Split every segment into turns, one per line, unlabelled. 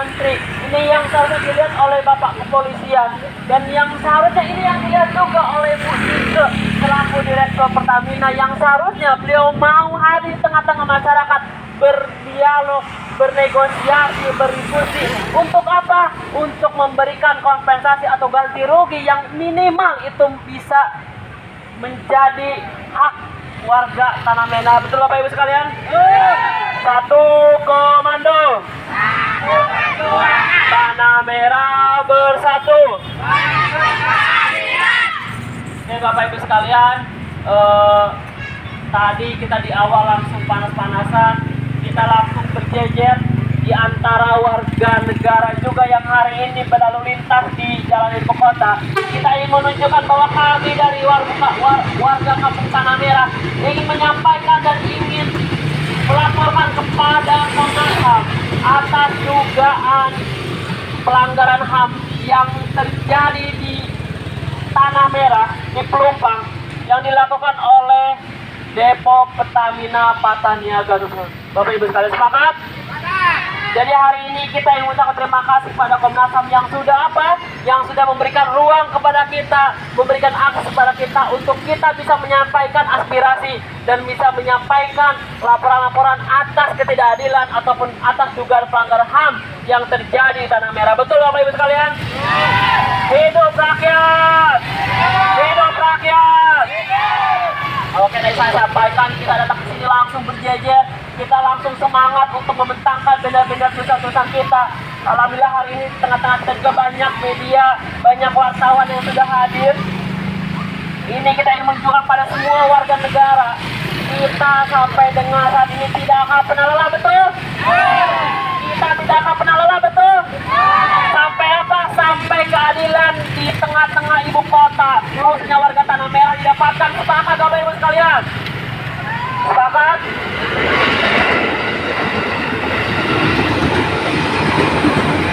Menteri, ini yang seharusnya dilihat oleh Bapak Kepolisian, dan yang seharusnya ini yang dilihat juga oleh Bu Nike selaku Direktur Pertamina, yang seharusnya beliau mau hadir di tengah-tengah masyarakat, berdialog, bernegosiasi, berdiskusi. Untuk apa? Untuk memberikan kompensasi atau ganti rugi yang minimal itu bisa menjadi hak warga Tanah Merah. Betul Bapak Ibu sekalian? Satu komando. Tanah Merah bersatu. Oke Bapak Ibu sekalian, tadi kita di awal langsung panas-panasan, kita langsung berjejer di antara warga negara juga yang hari ini berlalu lintas di jalan ibu kota. Kita ingin menunjukkan bahwa kami dari warga Kampung Tanah Merah ingin menyampaikan dan ingin melaporkan kepada Komnas HAM atas dugaan pelanggaran HAM yang terjadi di Tanah Merah, di Pelumpang, yang dilakukan oleh Depo Pertamina Patraniaga. Bapak Ibu sekalian sepakat? Jadi hari ini kita ingin mengucapkan terima kasih kepada Komnas HAM yang sudah apa? Yang sudah memberikan ruang kepada kita, memberikan akses kepada kita untuk kita bisa menyampaikan aspirasi dan bisa menyampaikan laporan-laporan atas ketidakadilan ataupun atas dugaan pelanggaran HAM yang terjadi di Tanah Merah. Betul Bapak Ibu sekalian? Hidup rakyat! Hidup rakyat! Oke, tadi saya sampaikan kita datang ke sini langsung berjejer, kita langsung semangat untuk membentangkan benda-benda tulisan-tulisan kita. Alhamdulillah hari ini tengah-tengah kita juga banyak media, banyak wartawan yang sudah hadir. Ini kita ingin menunjukkan pada semua warga negara, kita sampai dengan saat ini tidak akan pernah lelah, betul? Kita tidak akan pernah lelah, betul? Sampai apa? Sampai keadilan di tengah-tengah ibu kota, khususnya warga Tanah Merah didapatkan. Sepakat Bapak Ibu sekalian? Sepakat?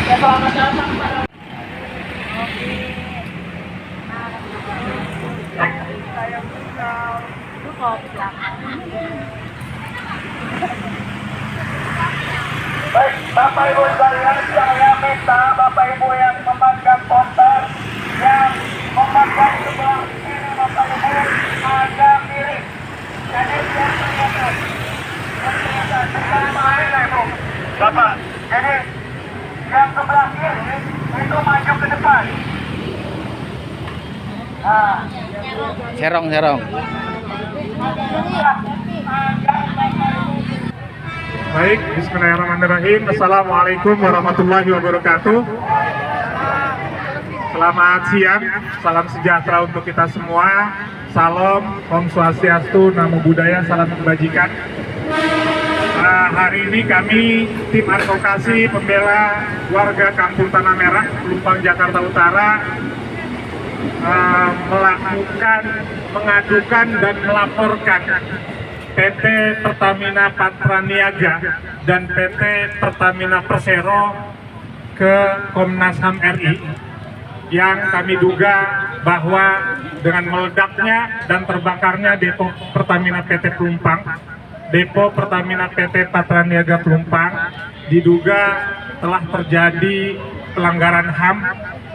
Ya, selamat datang pada baik, Bapak Ibu sekalian, saya minta Bapak Ibu yang memegang poster, yang memegang sebelah kiri Bapak Ibu agak miring. Jadi biar kelihatan. Bapak, jadi yang sebelah kiri itu maju ke depan. Nah,
Serong.
Baik, bismillahirrahmanirrahim. Assalamualaikum warahmatullahi wabarakatuh. Selamat siang, salam sejahtera untuk kita semua. Salam, Om Swastiastu, Namo Buddhaya, salam kebajikan. Hari ini kami tim advokasi pembela warga Kampung Tanah Merah, Pelumpang, Jakarta Utara mengadukan dan melaporkan PT Pertamina Patraniaga dan PT Pertamina Persero ke Komnas HAM RI, yang kami duga bahwa dengan meledaknya dan terbakarnya Depo Pertamina PT Pelumpang, Depo Pertamina PT Patraniaga Pelumpang, diduga telah terjadi pelanggaran HAM,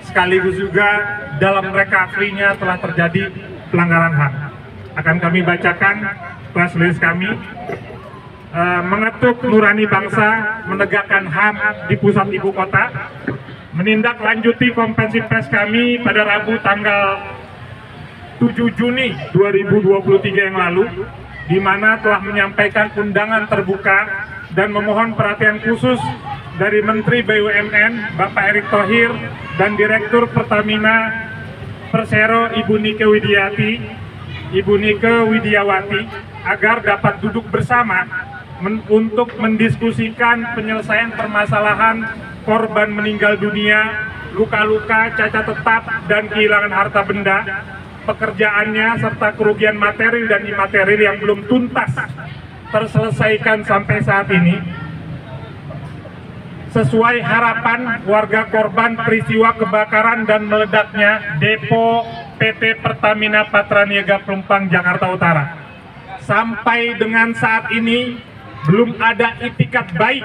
sekaligus juga dalam recovery-nya telah terjadi pelanggaran HAM. Akan kami bacakan press release kami. Mengetuk nurani bangsa, menegakkan HAM di pusat ibu kota, menindaklanjuti konferensi pers kami pada Rabu tanggal 7 Juni 2023 yang lalu, di mana telah menyampaikan undangan terbuka dan memohon perhatian khusus dari Menteri BUMN Bapak Erick Thohir dan Direktur Pertamina Persero Ibu Nike Widiawati agar dapat duduk bersama untuk mendiskusikan penyelesaian permasalahan korban meninggal dunia, luka-luka, cacat tetap, dan kehilangan harta benda, pekerjaannya, serta kerugian material dan imaterial yang belum tuntas terselesaikan sampai saat ini, sesuai harapan warga korban peristiwa kebakaran dan meledaknya Depo PT Pertamina Patraniaga Pelumpang, Jakarta Utara. Sampai dengan saat ini belum ada itikat baik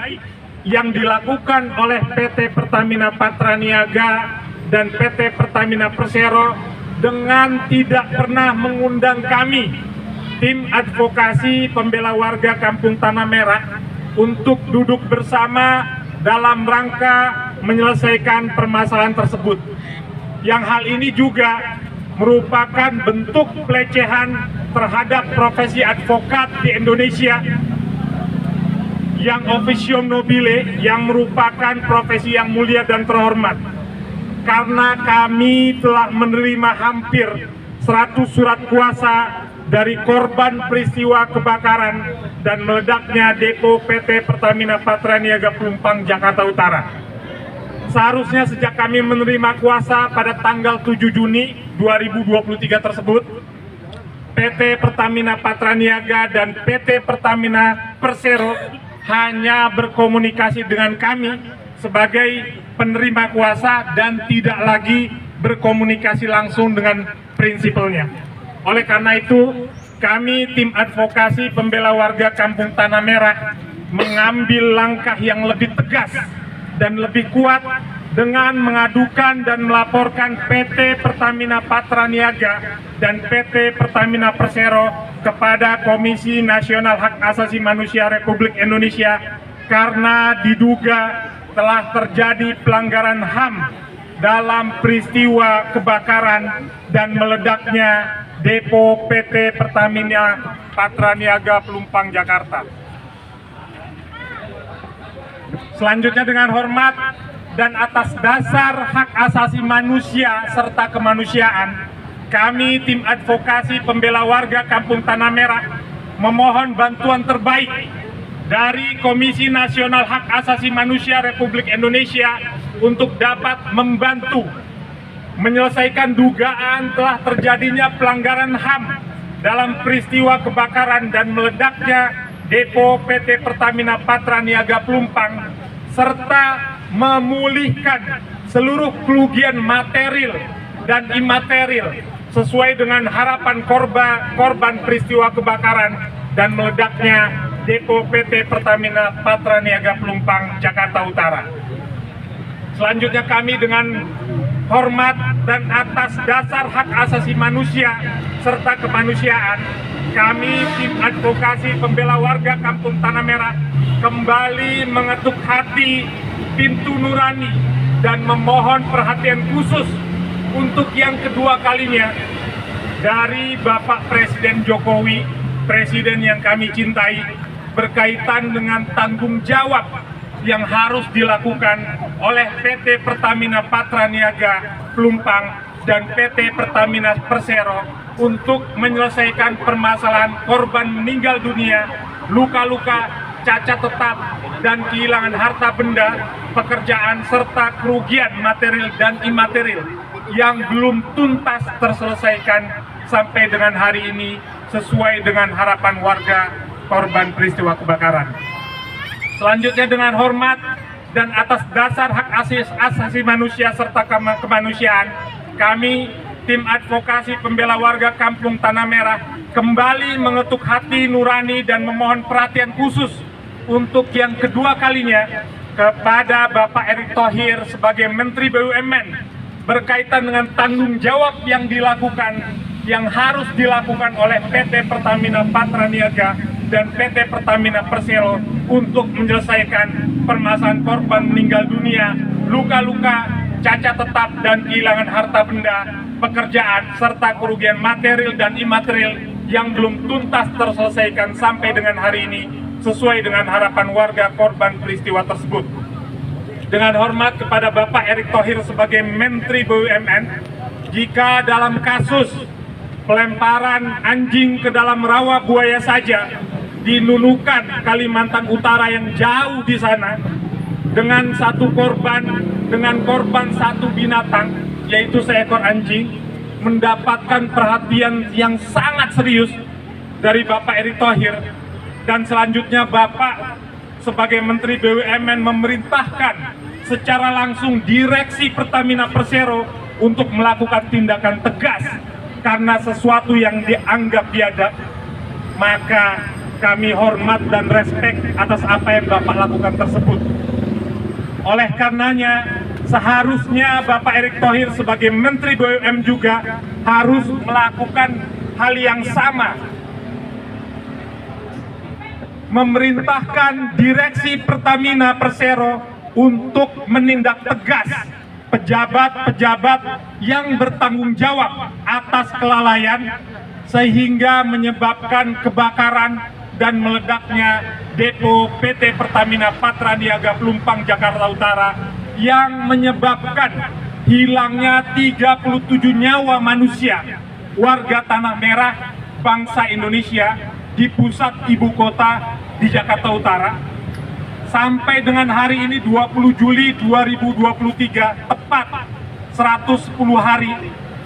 yang dilakukan oleh PT Pertamina Patraniaga dan PT Pertamina Persero dengan tidak pernah mengundang kami, tim advokasi pembela warga Kampung Tanah Merah, untuk duduk bersama dalam rangka menyelesaikan permasalahan tersebut. Yang hal ini juga merupakan bentuk pelecehan terhadap profesi advokat di Indonesia yang officio nobile, yang merupakan profesi yang mulia dan terhormat. Karena kami telah menerima hampir 100 surat kuasa dari korban peristiwa kebakaran dan meledaknya depo PT Pertamina Patraniaga Pelumpang, Jakarta Utara. Seharusnya sejak kami menerima kuasa pada tanggal 7 Juni 2023 tersebut, PT Pertamina Patraniaga dan PT Pertamina Persero hanya berkomunikasi dengan kami sebagai penerima kuasa dan tidak lagi berkomunikasi langsung dengan prinsipalnya. Oleh karena itu, kami tim advokasi pembela warga Kampung Tanah Merah mengambil langkah yang lebih tegas dan lebih kuat dengan mengadukan dan melaporkan PT Pertamina Patraniaga dan PT Pertamina Persero kepada Komisi Nasional Hak Asasi Manusia Republik Indonesia karena diduga telah terjadi pelanggaran HAM dalam peristiwa kebakaran dan meledaknya depo PT Pertamina Patraniaga Pelumpang, Jakarta. Selanjutnya, dengan hormat dan atas dasar hak asasi manusia serta kemanusiaan, kami tim advokasi pembela warga Kampung Tanah Merah memohon bantuan terbaik dari Komisi Nasional Hak Asasi Manusia Republik Indonesia untuk dapat membantu menyelesaikan dugaan telah terjadinya pelanggaran HAM dalam peristiwa kebakaran dan meledaknya depo PT Pertamina Patraniaga Pelumpang, serta memulihkan seluruh kerugian material dan imaterial sesuai dengan harapan korban peristiwa kebakaran dan meledaknya depo PT Pertamina Patraniaga Pelumpang, Jakarta Utara. Selanjutnya, kami dengan hormat dan atas dasar hak asasi manusia serta kemanusiaan, kami tim advokasi pembela warga Kampung Tanah Merah kembali mengetuk hati pintu nurani dan memohon perhatian khusus untuk yang kedua kalinya dari Bapak Presiden Jokowi, Presiden yang kami cintai, berkaitan dengan tanggung jawab yang harus dilakukan oleh PT Pertamina Patraniaga Pelumpang dan PT Pertamina Persero untuk menyelesaikan permasalahan korban meninggal dunia, luka-luka, cacat tetap, dan kehilangan harta benda, pekerjaan, serta kerugian material dan imaterial yang belum tuntas terselesaikan sampai dengan hari ini sesuai dengan harapan warga korban peristiwa kebakaran. Selanjutnya, dengan hormat dan atas dasar hak asasi manusia serta kemanusiaan, kami tim advokasi pembela warga Kampung Tanah Merah kembali mengetuk hati nurani dan memohon perhatian khusus untuk yang kedua kalinya kepada Bapak Erick Thohir sebagai Menteri BUMN berkaitan dengan tanggung jawab yang harus dilakukan oleh PT Pertamina Patraniaga dan PT Pertamina Persero untuk menyelesaikan permasalahan korban meninggal dunia, luka-luka, cacat tetap, dan kehilangan harta benda, pekerjaan, serta kerugian material dan imaterial yang belum tuntas terselesaikan sampai dengan hari ini sesuai dengan harapan warga korban peristiwa tersebut. Dengan hormat kepada Bapak Erick Thohir sebagai Menteri BUMN, jika dalam kasus pelemparan anjing ke dalam rawa buaya saja di Nunukan, Kalimantan Utara yang jauh di sana, dengan korban satu binatang, yaitu seekor anjing, mendapatkan perhatian yang sangat serius dari Bapak Erick Thohir, dan selanjutnya Bapak sebagai Menteri BUMN memerintahkan secara langsung Direksi Pertamina Persero untuk melakukan tindakan tegas karena sesuatu yang dianggap biadab, maka kami hormat dan respek atas apa yang Bapak lakukan tersebut. Oleh karenanya, seharusnya Bapak Erick Thohir sebagai Menteri BUMN juga harus melakukan hal yang sama. Memerintahkan Direksi Pertamina Persero untuk menindak tegas pejabat-pejabat yang bertanggung jawab atas kelalaian sehingga menyebabkan kebakaran dan meledaknya depo PT Pertamina Patraniaga Pelumpang Jakarta Utara yang menyebabkan hilangnya 37 nyawa manusia warga Tanah Merah bangsa Indonesia di pusat ibu kota di Jakarta Utara. Sampai dengan hari ini 20 Juli 2023, tepat 110 hari,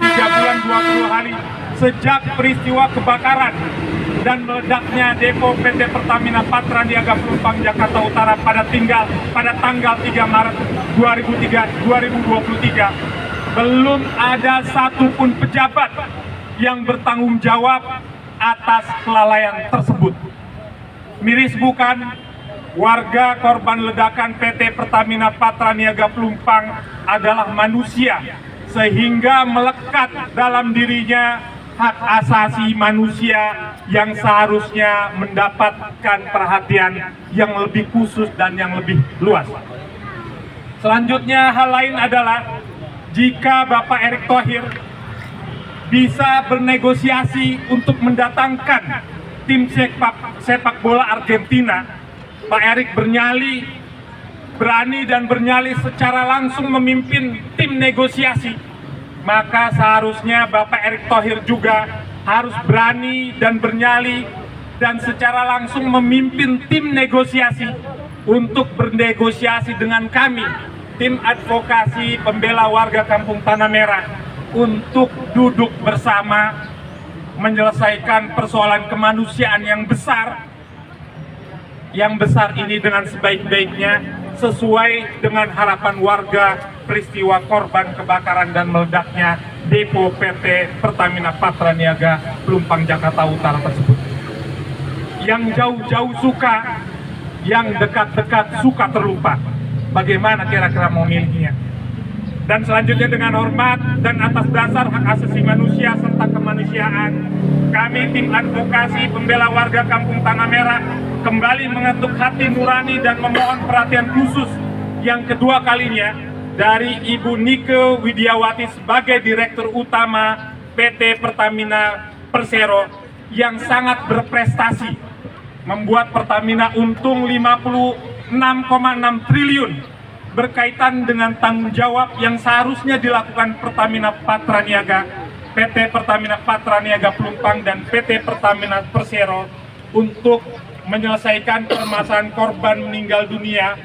3 bulan 20 hari sejak peristiwa kebakaran dan meledaknya depo PT Pertamina Patraniaga Pelumpang Jakarta Utara pada tanggal 3 Maret 2023. Belum ada satupun pejabat yang bertanggung jawab atas kelalaian tersebut. Miris bukan? Warga korban ledakan PT Pertamina Patraniaga Pelumpang adalah manusia, sehingga melekat dalam dirinya hak asasi manusia yang seharusnya mendapatkan perhatian yang lebih khusus dan yang lebih luas. Selanjutnya, hal lain adalah jika Bapak Erick Thohir bisa bernegosiasi untuk mendatangkan tim sepak bola Argentina, Pak Erick berani dan bernyali secara langsung memimpin tim negosiasi, maka seharusnya Bapak Erick Thohir juga harus berani dan bernyali dan secara langsung memimpin tim negosiasi untuk bernegosiasi dengan kami, tim advokasi pembela warga Kampung Tanah Merah, untuk duduk bersama menyelesaikan persoalan kemanusiaan yang besar ini dengan sebaik-baiknya sesuai dengan harapan warga peristiwa korban kebakaran dan meledaknya depo PT Pertamina Patraniaga Pelumpang Jakarta Utara tersebut. Yang jauh-jauh suka, yang dekat-dekat suka terlupa. Bagaimana kira-kira mau milihnya? Dan selanjutnya, dengan hormat dan atas dasar hak asasi manusia serta kemanusiaan, kami tim advokasi pembela warga Kampung Tanah Merah kembali mengetuk hati nurani dan memohon perhatian khusus yang kedua kalinya dari Ibu Nike Widiawati sebagai Direktur Utama PT Pertamina Persero yang sangat berprestasi membuat Pertamina untung 56,6 triliun berkaitan dengan tanggung jawab yang seharusnya dilakukan Pertamina Patraniaga, PT Pertamina Patraniaga Pelumpang dan PT Pertamina Persero untuk menyelesaikan permasalahan korban meninggal dunia,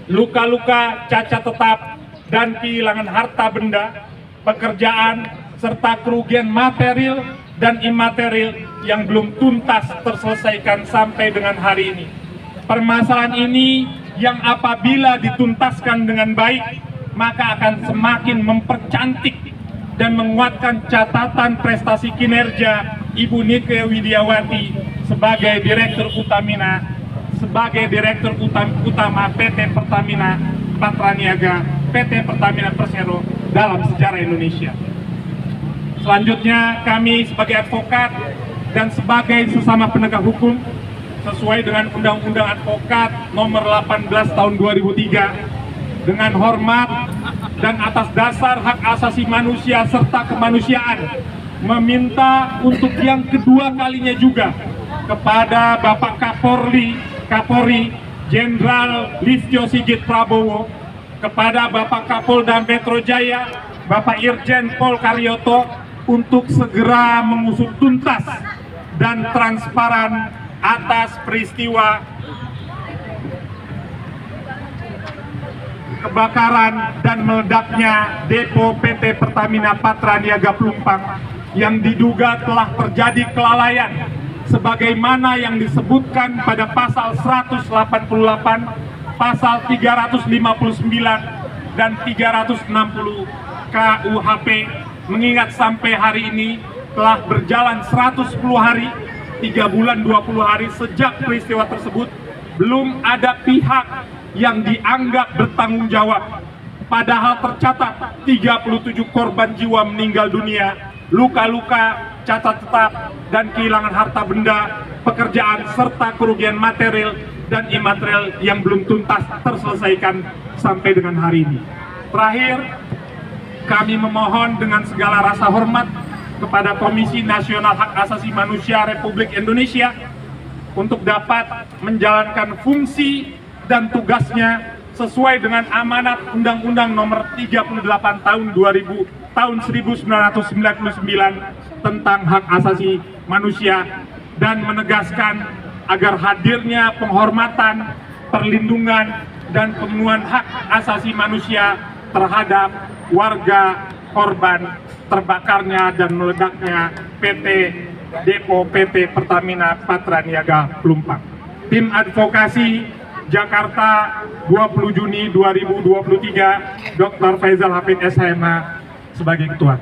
luka-luka, cacat tetap, dan kehilangan harta benda, pekerjaan, serta kerugian material dan imaterial yang belum tuntas terselesaikan sampai dengan hari ini. Permasalahan ini yang apabila dituntaskan dengan baik, maka akan semakin mempercantik dan menguatkan catatan prestasi kinerja Ibu Nike Widiawati sebagai Direktur Utama PT Pertamina Patraniaga, PT Pertamina Persero dalam sejarah Indonesia. Selanjutnya, kami sebagai advokat dan sebagai sesama penegak hukum sesuai dengan Undang-Undang Advokat Nomor 18 Tahun 2003, dengan hormat dan atas dasar hak asasi manusia serta kemanusiaan, meminta untuk yang kedua kalinya juga kepada Bapak Kapolri Jenderal Listio Sigit Prabowo, kepada Bapak Kapolda Metro Jaya Bapak Irjen Pol Karyoto untuk segera mengusut tuntas dan transparan atas peristiwa kebakaran dan meledaknya depo PT Pertamina Patraniaga Pelumpang yang diduga telah terjadi kelalaian sebagaimana yang disebutkan pada pasal 188, pasal 359 dan 360 KUHP, mengingat sampai hari ini telah berjalan 110 hari 3 bulan 20 hari sejak peristiwa tersebut, belum ada pihak yang dianggap bertanggung jawab. Padahal tercatat 37 korban jiwa meninggal dunia, luka-luka, cacat tetap, dan kehilangan harta benda, pekerjaan, serta kerugian material dan imaterial yang belum tuntas terselesaikan sampai dengan hari ini. Terakhir, kami memohon dengan segala rasa hormat kepada Komisi Nasional Hak Asasi Manusia Republik Indonesia untuk dapat menjalankan fungsi dan tugasnya sesuai dengan amanat Undang-Undang Nomor 38 tahun 1999 tentang hak asasi manusia, dan menegaskan agar hadirnya penghormatan, perlindungan, dan pemenuhan hak asasi manusia terhadap warga korban terbakarnya dan meledaknya PT Depo PT Pertamina Patraniaga Pelumpang. Tim Advokasi Jakarta 20 Juni 2023, Dr. Faisal Hafid SHMH sebagai ketua.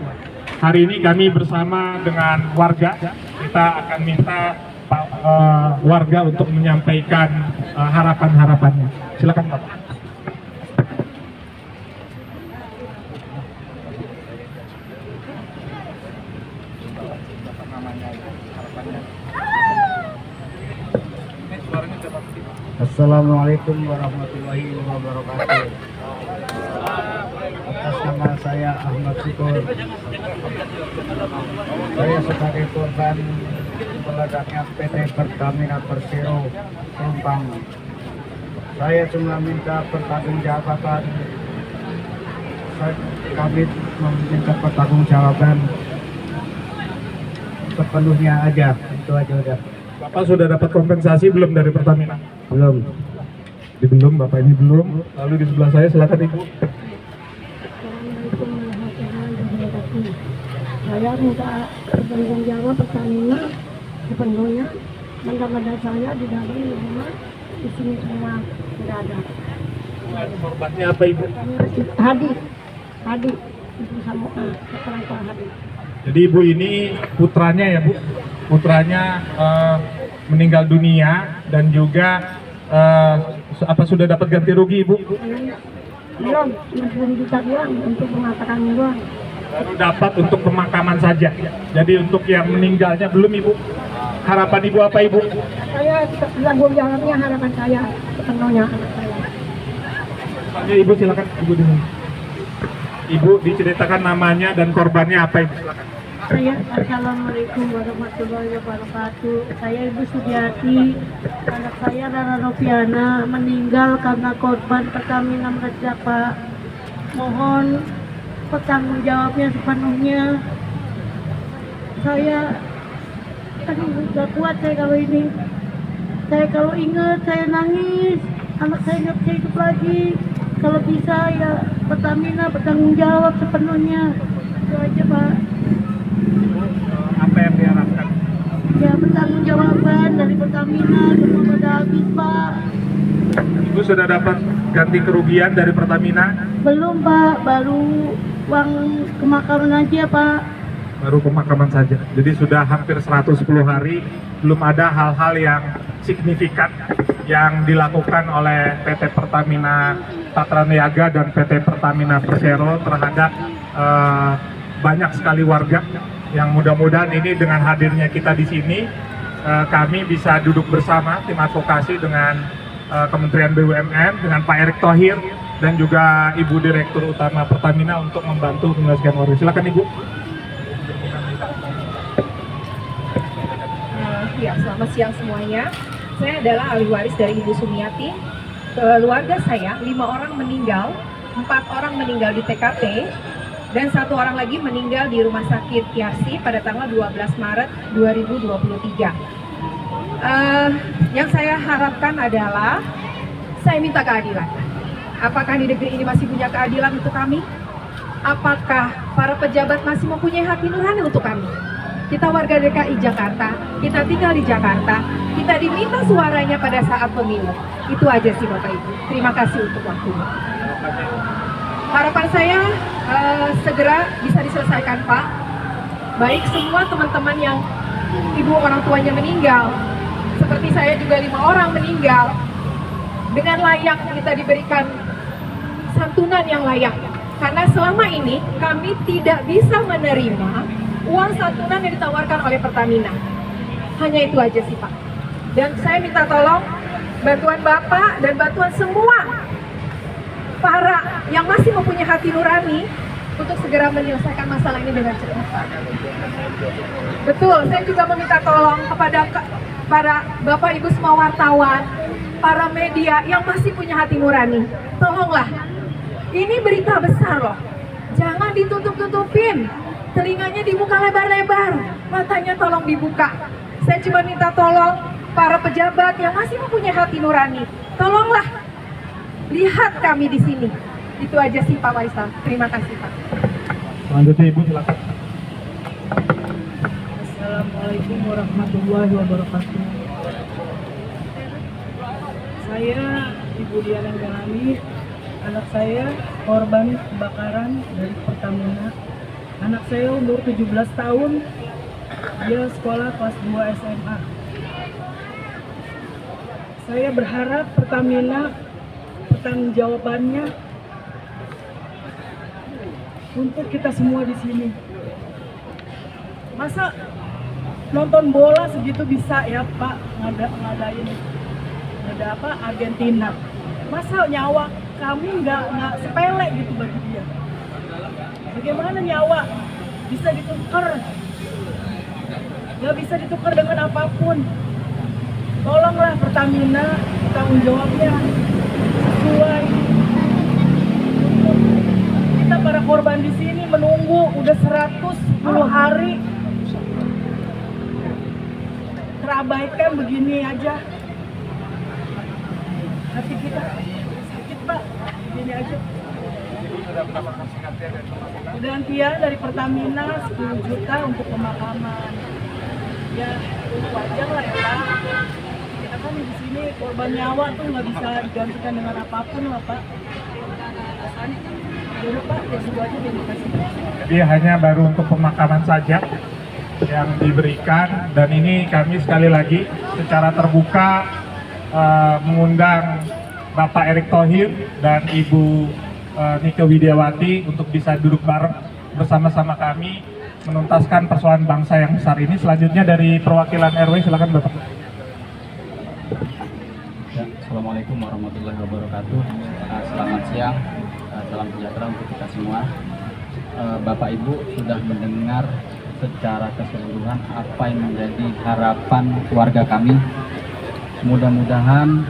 Hari ini kami bersama dengan warga, kita akan minta warga untuk menyampaikan harapan-harapannya. Silakan Pak.
Assalamualaikum warahmatullahi wabarakatuh. Atas nama saya Ahmad Syukur, saya sebagai korban meledaknya PT Pertamina Persero Pelumpang. Saya cuma minta pertanggungjawaban. Kami meminta pertanggungjawaban sepenuhnya aja, itu aja udah.
Bapak sudah dapat kompensasi belum dari Pertamina?
Belum.
Belum, Bapak ini belum. Lalu di sebelah saya, silakan Ibu.
Assalamualaikum warahmatullahi wabarakatuh. Saya minta bertanggung jawab Pertamina sepenuhnya. Benda-benda saya di dalam rumah, di sini semua tidak ada.
Korbannya apa Ibu?
Hadi, itu sama keterangan Hadi.
Jadi Ibu ini putranya ya Bu? Putranya meninggal dunia, dan juga apa sudah dapat ganti rugi Ibu?
Belum 60 juta doang untuk pemakaman doang.
Baru dapat untuk pemakaman saja. Jadi untuk yang meninggalnya belum Ibu. Harapan Ibu apa Ibu?
Saya tanggung jawabnya, harapan saya sepenuhnya anak saya.
Ibu silakan Ibu di sini. Ibu diceritakan namanya dan korbannya apa Ibu? Silakan.
Assalamualaikum warahmatullahi wabarakatuh. Saya Ibu Sudiati. Anak saya Rara Noviana meninggal karena korban Pertamina meledak, Pak. Mohon pertanggung jawabnya sepenuhnya. Saya nggak kuat saya kalau ini. Saya kalau ingat saya nangis. Anak saya nggak bisa hidup lagi. Kalau bisa ya Pertamina bertanggung jawab sepenuhnya. Itu aja, Pak.
Apa yang diharapkan?
Ya, bertanggung jawaban dari Pertamina, semua pada habis, Pak.
Ibu sudah dapat ganti kerugian dari Pertamina?
Belum, Pak, baru uang pemakaman aja, Pak.
Baru pemakaman saja. Jadi sudah hampir 110 hari belum ada hal-hal yang signifikan yang dilakukan oleh PT Pertamina Patraniaga dan PT Pertamina Persero terhadap banyak sekali warga. Yang mudah-mudahan ini dengan hadirnya kita di sini, kami bisa duduk bersama tim advokasi dengan Kementerian BUMN, dengan Pak Erick Thohir, dan juga Ibu Direktur Utama Pertamina untuk membantu menyelesaikan warga. Silakan Ibu.
Ya, selamat siang semuanya. Saya adalah ahli waris dari Ibu Sumiati. Keluarga saya, 5 orang meninggal, 4 orang meninggal di TKP, dan 1 orang lagi meninggal di Rumah Sakit Yarsi pada tanggal 12 Maret 2023. Yang saya harapkan adalah, saya minta keadilan. Apakah di negeri ini masih punya keadilan untuk kami? Apakah para pejabat masih mempunyai hati nurani untuk kami? Kita warga DKI Jakarta, kita tinggal di Jakarta, kita diminta suaranya pada saat pemilu. Itu aja sih Bapak Ibu. Terima kasih untuk waktunya. Harapan saya segera bisa diselesaikan, Pak. Baik semua teman-teman yang ibu orang tuanya meninggal, seperti saya juga 5 orang meninggal, dengan layak kita diberikan santunan yang layak. Karena selama ini kami tidak bisa menerima uang santunan yang ditawarkan oleh Pertamina. Hanya itu aja sih Pak. Dan saya minta tolong bantuan Bapak dan bantuan semua para yang masih mempunyai hati nurani untuk segera menyelesaikan masalah ini dengan cepat. Betul, saya juga meminta tolong kepada para Bapak Ibu semua wartawan, para media yang masih punya hati nurani. Tolonglah, ini berita besar loh. Jangan ditutup-tutupin. Telinganya dibuka lebar-lebar, matanya tolong dibuka. Saya cuma minta tolong para pejabat yang masih mempunyai hati nurani. Tolonglah, lihat kami di sini. Itu aja sih Pak Faisal. Terima kasih Pak.
Selanjutnya Ibu silakan.
Assalamualaikum warahmatullahi wabarakatuh. Saya Ibu Diana Galani, anak saya korban kebakaran dari Pertamina. Anak saya umur 17 tahun, dia sekolah kelas 2 SMA. Saya berharap Pertamina pertanggungjawabannya untuk kita semua di sini. Masa nonton bola segitu bisa ya Pak ngadain Argentina. Masa nyawa kami nggak sepele gitu bagi dia. Bagaimana nyawa bisa ditukar? Nggak bisa ditukar dengan apapun. Tolonglah Pertamina tanggung jawabnya sesuai. Kita para korban di sini menunggu udah 110 hari terabaikan begini aja. Hati kita sakit Pak, begini aja. Udah antian dari Pertamina 10 juta untuk pemakaman. Ya itu wajar lah ya Pak. Kita kan di sini korban nyawa tuh nggak bisa digantikan dengan apapun lah Pak. Jadi Pak, ya segitu aja terima kasih.
Jadi hanya baru untuk pemakaman saja yang diberikan, dan ini kami sekali lagi secara terbuka mengundang Bapak Erick Thohir dan Ibu Nike Widiawati untuk bisa duduk bareng bersama-sama kami menuntaskan persoalan bangsa yang besar ini. Selanjutnya dari perwakilan RW, silakan Bapak.
Ya, Assalamualaikum warahmatullahi wabarakatuh. Selamat siang, salam sejahtera untuk kita semua. Bapak Ibu sudah mendengar secara keseluruhan apa yang menjadi harapan keluarga kami. Mudah-mudahan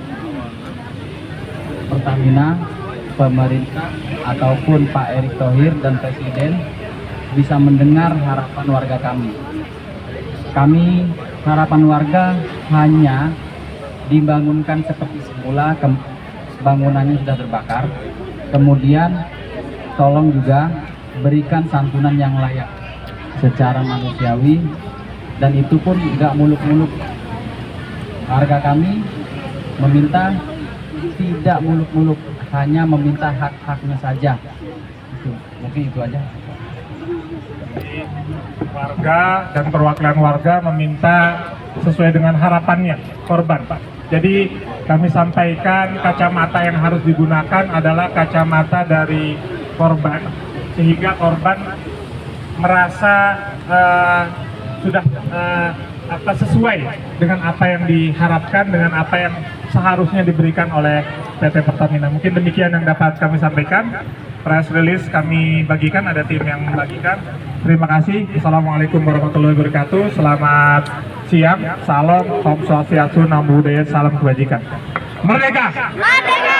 Pertamina, pemerintah ataupun Pak Erick Thohir dan Presiden bisa mendengar harapan warga kami. Harapan warga hanya dibangunkan seperti semula, bangunannya sudah terbakar. Kemudian tolong juga berikan santunan yang layak secara manusiawi, dan itu pun nggak muluk-muluk. Warga kami meminta tidak muluk-muluk, hanya meminta hak-haknya saja. Mungkin itu aja.
Warga dan perwakilan warga meminta sesuai dengan harapannya korban, Pak. Jadi kami sampaikan kacamata yang harus digunakan adalah kacamata dari korban, sehingga korban merasa sudah sesuai dengan apa yang diharapkan, dengan apa yang seharusnya diberikan oleh PT Pertamina. Mungkin demikian yang dapat kami sampaikan. Press release kami bagikan, ada tim yang membagikan. Terima kasih. Assalamualaikum warahmatullahi wabarakatuh. Selamat siang. Salam, Om Swastiastu, Namo Buddhaya, salam kebajikan. Merdeka! Merdeka!